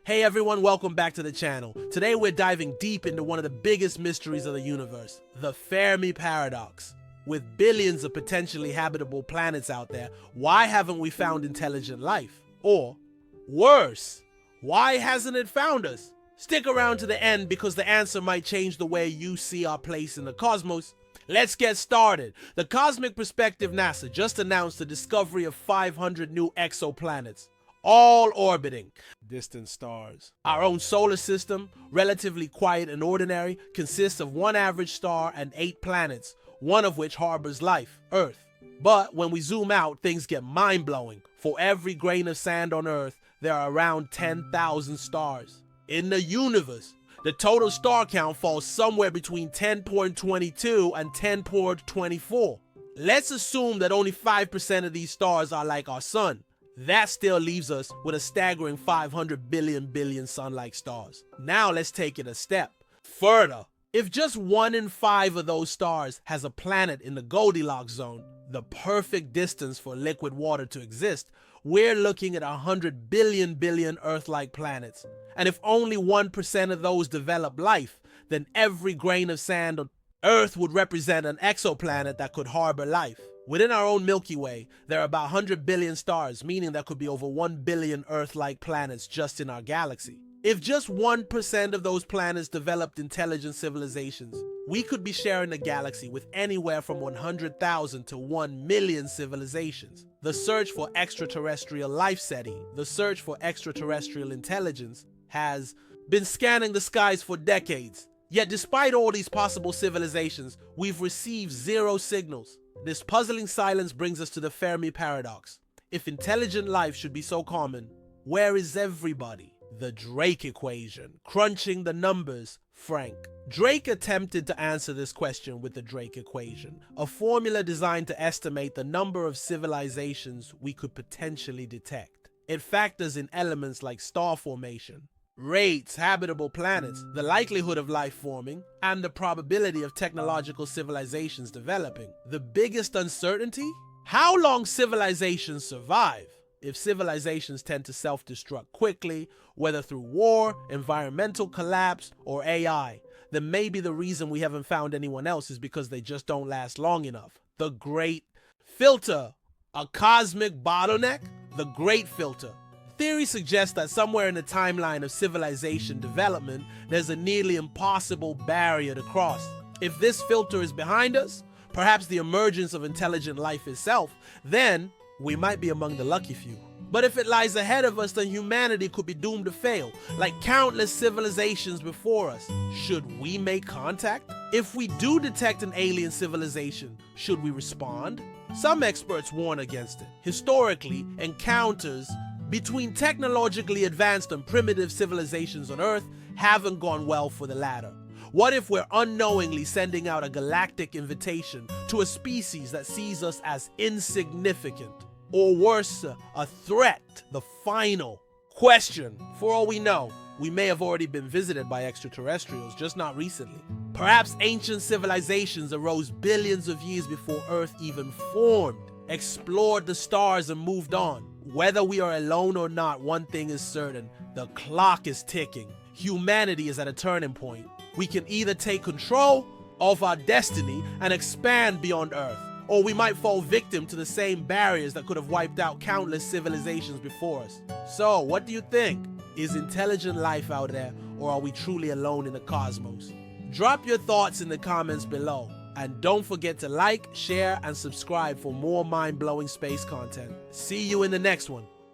Hey everyone, welcome back to the channel. Today we're diving deep into one of the biggest mysteries of the universe, the Fermi Paradox. With billions of potentially habitable planets out there, why haven't we found intelligent life? Or, worse, why hasn't it found us? Stick around to the end because the answer might change the way you see our place in the cosmos. Let's get started. The Cosmic Perspective NASA just announced the discovery of 500 new exoplanets, all orbiting distant stars. Our own solar system, relatively quiet and ordinary, consists of one average star and 8 planets, one of which harbors life, Earth. But when we zoom out, things get mind-blowing. For every grain of sand on Earth, there are around 10,000 stars. In the universe, the total star count falls somewhere between 10.22 and 10.24. Let's assume that only 5% of these stars are like our sun. That still leaves us with a staggering 500 billion sun-like stars. Now let's take it a step further. If just 1 in 5 of those stars has a planet in the Goldilocks zone, the perfect distance for liquid water to exist, we're looking at 100 billion Earth-like planets. And if only 1% of those develop life, then every grain of sand on Earth would represent an exoplanet that could harbor life. Within our own Milky Way, there are about 100 billion stars, meaning there could be over 1 billion Earth-like planets just in our galaxy. If just 1% of those planets developed intelligent civilizations, we could be sharing the galaxy with anywhere from 100,000 to 1 million civilizations. The search for extraterrestrial life SETI, the search for extraterrestrial intelligence, has been scanning the skies for decades. Yet despite all these possible civilizations, we've received 0 signals. This puzzling silence brings us to the Fermi Paradox. If intelligent life should be so common, where is everybody? The Drake equation, crunching the numbers, Frank. Drake attempted to answer this question with the Drake equation, a formula designed to estimate the number of civilizations we could potentially detect. It factors in elements like star formation, rates, habitable planets, the likelihood of life forming, and the probability of technological civilizations developing. The biggest uncertainty? How long civilizations survive. If civilizations tend to self-destruct quickly, whether through war, environmental collapse, or AI, then maybe the reason we haven't found anyone else is because they just don't last long enough. The Great Filter. A cosmic bottleneck? The Great Filter. Theory suggests that somewhere in the timeline of civilization development, there's a nearly impossible barrier to cross. If this filter is behind us, perhaps the emergence of intelligent life itself, then we might be among the lucky few. But if it lies ahead of us, then humanity could be doomed to fail, like countless civilizations before us. Should we make contact? If we do detect an alien civilization, should we respond? Some experts warn against it. Historically, encounters between technologically advanced and primitive civilizations on Earth haven't gone well for the latter. What if we're unknowingly sending out a galactic invitation to a species that sees us as insignificant? Or worse, a threat? The final question. For all we know, we may have already been visited by extraterrestrials, just not recently. Perhaps ancient civilizations arose billions of years before Earth even formed, explored the stars and moved on. Whether we are alone or not, one thing is certain: the clock is ticking. Humanity is at a turning point. We can either take control of our destiny and expand beyond Earth, or we might fall victim to the same barriers that could have wiped out countless civilizations before us. So, what do you think? Is intelligent life out there, or are we truly alone in the cosmos? Drop your thoughts in the comments below. And don't forget to like, share, and subscribe for more mind-blowing space content. See you in the next one.